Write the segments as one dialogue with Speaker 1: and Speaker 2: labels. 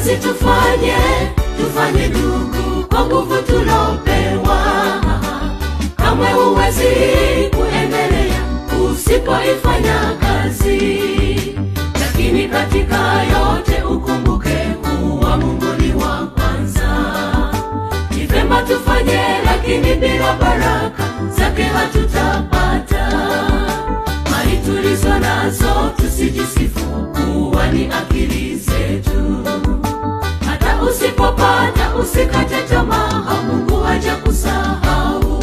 Speaker 1: Kazi tufanye ndugu, kwa nguvu tulopewa. Kamwe huwezi kuendelea usipoifanya kazi. Lakini katika yote ukumbuke kuwa Mungu ni wa kwanza. Ni vema tufanye, lakini bila baraka zake hatutapata. Mali tulizo nazo tusijisifu kuwa ni akili zetu. Hata usipopata usikate tamaa, Mungu hajakusahau.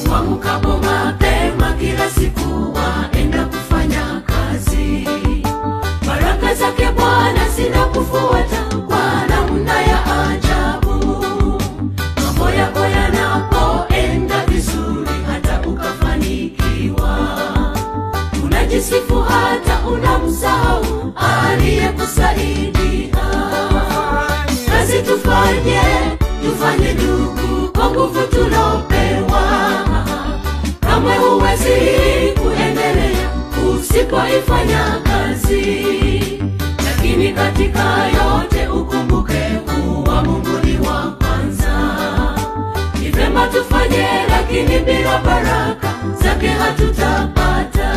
Speaker 1: Uamkapo mapema kila siku waenda kufanya kazi. Baraka zake Bwana zinakufuata kwa namna ya ajabu. Mambo yako yanapoenda vizuri hata ukafanikiwa, unajisifu hata unamsahau aliyekusaidia. Kazi tufanye ndugu, kwa nguvu tulopewa. Kamwe huwezi kuendelea usipoifanya kazi. Lakini katika yote ukumbuke kuwa Mungu ni wa kwanza. Ni vema tufanye, lakini bila baraka zake hatutapata.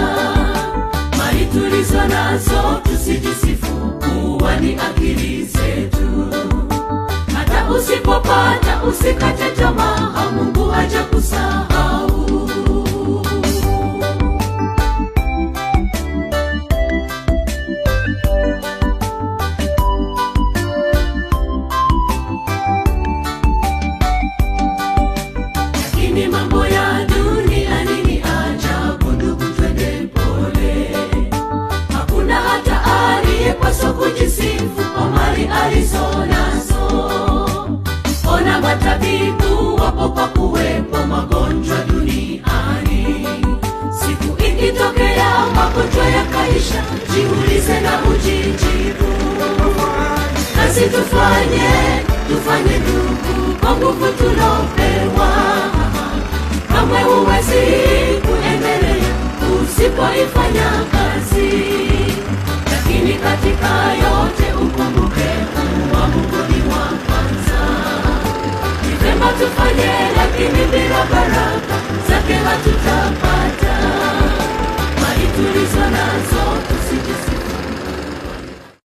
Speaker 1: Mali tulizo nazo tusijisifu kuwa ni akili zetu. Hata usipopata usikate tamaa, Mungu hajakusahau. Lakini mambo ya dunia ni ajabu ndugu, twende pole. Hakuna hata aliyepaswa kujisifu kwa mali alizonazo. Ona matabibu wapo kwa kuwepo magonjwa duniani. Siku ikitokea magonjwa yakaisha, jiulize na ujijibu. Kazi tufanye ndugu, kwa nguvu tulopewa. Kamwe huwezi kuendelea usipoifanya kazi. Lakini katika yote ukumbuke kuwa Mungu ni wa kwanza. Ni vema tufanye, lakini bila baraka zake hatutapata.